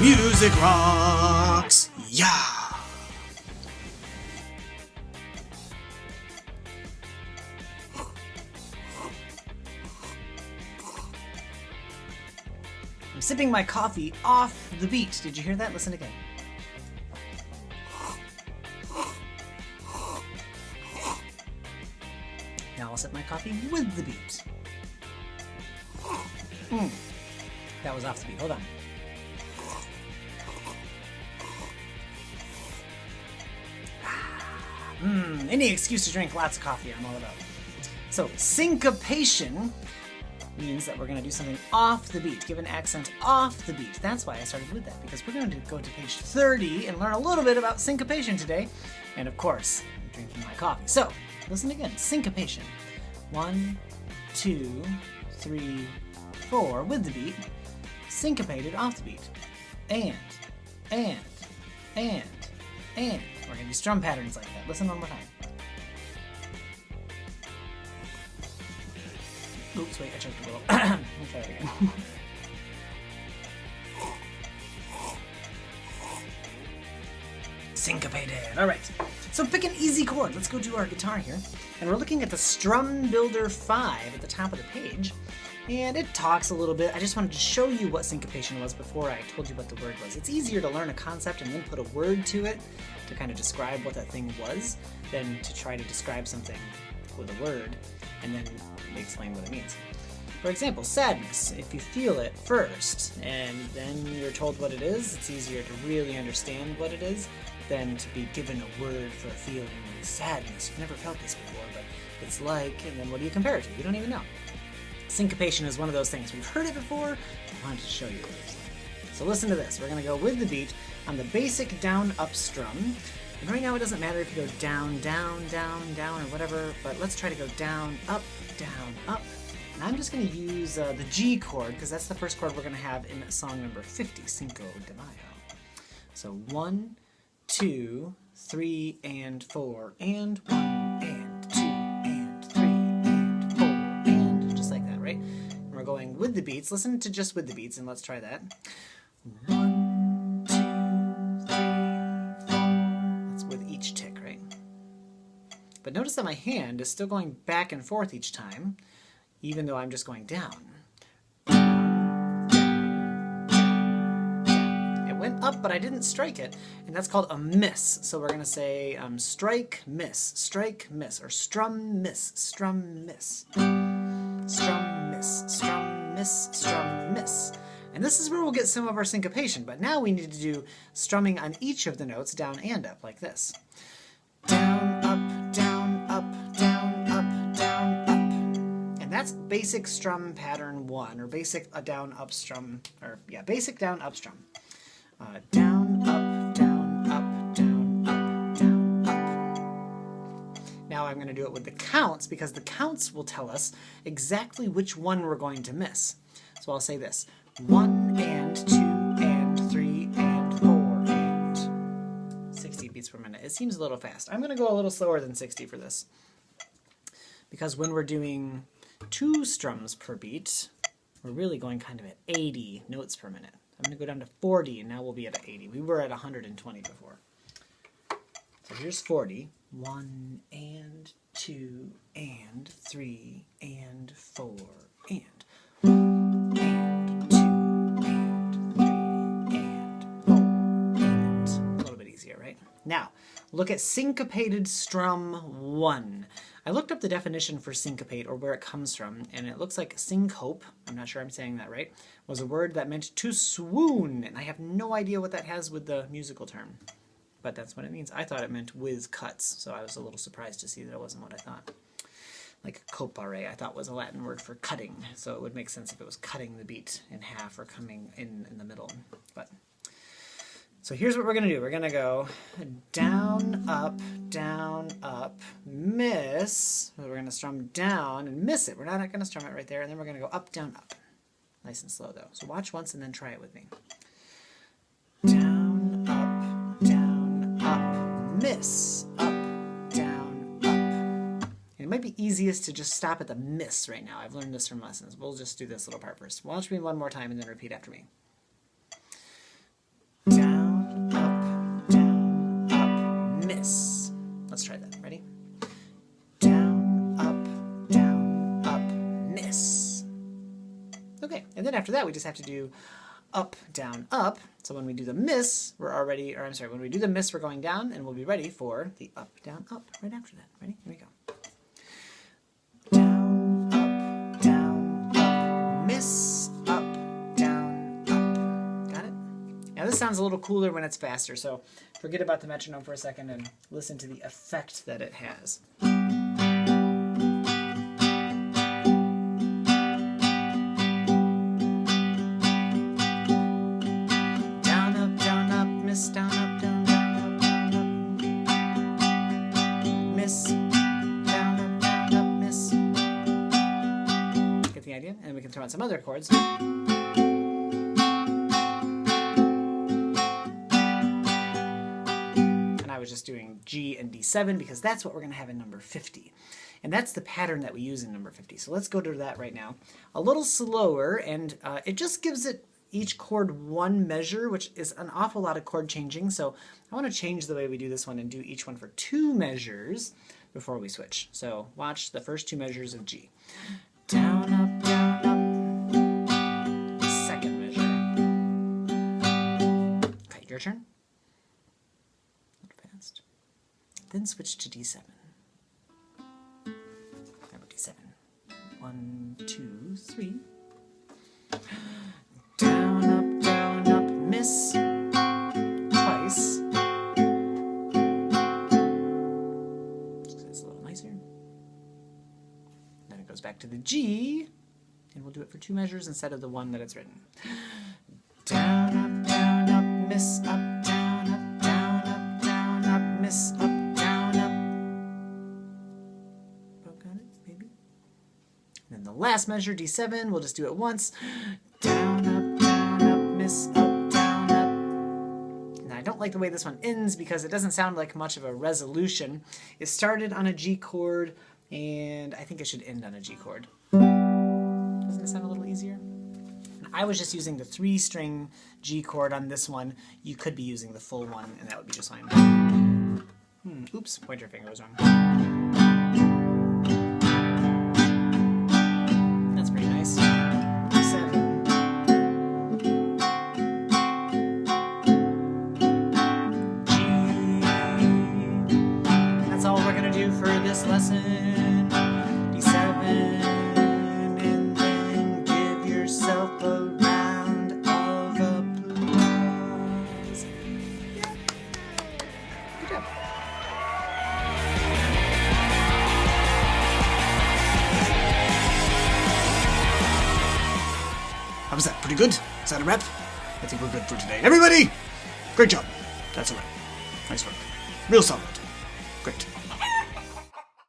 Music rocks! Yeah! I'm sipping my coffee off the beat. Did you hear that? Listen again. Now I'll sip my coffee with the beat. That was off the beat. Hold on. Any excuse to drink lots of coffee, I'm all about. So, syncopation means that we're going to do something off the beat, give an accent off the beat. That's why I started with that, because we're going to go to page 30 and learn a little bit about syncopation today. And of course, I'm drinking my coffee. So, listen again. Syncopation. 1, 2, 3, 4 with the beat. Syncopated off the beat. And. We're going to do strum patterns like that. Listen one more time. Oops, wait, I choked a little. Let me try that again. Syncopated. Alright, so pick an easy chord. Let's go do our guitar here. And we're looking at the Strum Builder 5 at the top of the page. And it talks a little bit. I just wanted to show you what syncopation was before I told you what the word was. It's easier to learn a concept and then put a word to it to kind of describe what that thing was than to try to describe something with a word and then explain what it means. For example, sadness. If you feel it first and then you're told what it is, it's easier to really understand what it is than to be given a word for a feeling like sadness. You've never felt this before, but it's like, and then what do you compare it to? You don't even know. Syncopation is one of those things. We've heard it before, I wanted to show you what it's like. So listen to this. We're going to go with the beat on the basic down-up strum. And right now it doesn't matter if you go down, down, down, down, or whatever, but let's try to go down, up, up. And I'm just going to use the G chord, because that's the first chord we're going to have in song number 50, Synco de Mayo. So 1, 2, 3, and 4, and 1, and 2, and 3, and 4, and just like that, right? And we're going with the beats. Listen to just with the beats, and let's try that. 1, 2, 3, 4. That's with each tick, right? But notice that my hand is still going back and forth each time, even though I'm just going down. It went up, but I didn't strike it, and that's called a miss. So we're going to say strike, miss, or strum, miss, strum, miss. Strum, miss, strum, miss, strum, miss. And this is where we'll get some of our syncopation, but now we need to do strumming on each of the notes, down and up, like this. Down, up, down, up, down, up, down, up. And that's basic strum pattern 1, or basic down, up strum, or yeah, basic down, up strum. Down, up, down, up, down, up, down, up. Now I'm going to do it with the counts, because the counts will tell us exactly which one we're going to miss. So I'll say this. 1, and 2, and 3, and 4, and 60 beats per minute. It seems a little fast. I'm going to go a little slower than 60 for this, because when we're doing 2 strums per beat, we're really going kind of at 80 notes per minute. I'm going to go down to 40, and now we'll be at 80. We were at 120 before. So here's 40. 1, and 2, and 3, and 4, and 1, and 2, and 3, and 4, and a little bit easier, right? Now, look at syncopated strum 1. I looked up the definition for syncopate, or where it comes from, and it looks like syncope, I'm not sure I'm saying that right, was a word that meant to swoon, and I have no idea what that has with the musical term. But that's what it means. I thought it meant with cuts, so I was a little surprised to see that it wasn't what I thought. Like copare, I thought was a Latin word for cutting, so it would make sense if it was cutting the beat in half or coming in the middle. But so here's what we're going to do. We're going to go down, up, miss. We're going to strum down and miss it. We're not going to strum it right there, and then we're going to go up, down, up. Nice and slow, though. So watch once and then try it with me. Down, up, miss, up, down, up. And it might be easiest to just stop at the miss right now. I've learned this from lessons. We'll just do this little part first. Watch me one more time and then repeat after me. after that we just have to do up, down, up. So when we do the miss, we're already, or I'm sorry, when we do the miss, we're going down, and we'll be ready for the up, down, up right after that. Ready? Here we go. Down, up, miss, up, down, up. Got it? Now this sounds a little cooler when it's faster, so forget about the metronome for a second and listen to the effect that it has. Down, up, down, down, up, down, up. Miss, down, up, down, up, miss. Get the idea? And we can throw in some other chords. And I was just doing G and D7 because that's what we're going to have in number 50. And that's the pattern that we use in number 50. So let's go to that right now. A little slower, and it just gives it each chord one measure, which is an awful lot of chord changing. So I want to change the way we do this one and do each one for 2 measures before we switch. So watch the first 2 measures of G. Down, up, second measure. Okay, your turn. A little fast. Then switch to D7. How about D7? 1, 2, 3. Down, up, miss, twice. So that's a little nicer. Then it goes back to the G, and we'll do it for 2 measures instead of the one that it's written. Down, up, miss, up, down, up, down, up, down, up, miss, up, down, up. Oh, got it? Maybe. And then the last measure, D7, we'll just do it once. Down, up, miss, up, down, up. Now I don't like the way this one ends because it doesn't sound like much of a resolution. It started on a G chord, and I think it should end on a G chord. Doesn't it sound a little easier? I was just using the 3-string G chord on this one. You could be using the full one, and that would be just fine. Oops, pointer finger was wrong. That's pretty nice. For this lesson, D7, and then give yourself a round of applause. Yeah. Good job. How was that? Pretty good? Is that a wrap? I think we're good for today. Everybody, great job. That's a wrap. Nice work. Real solid. Great.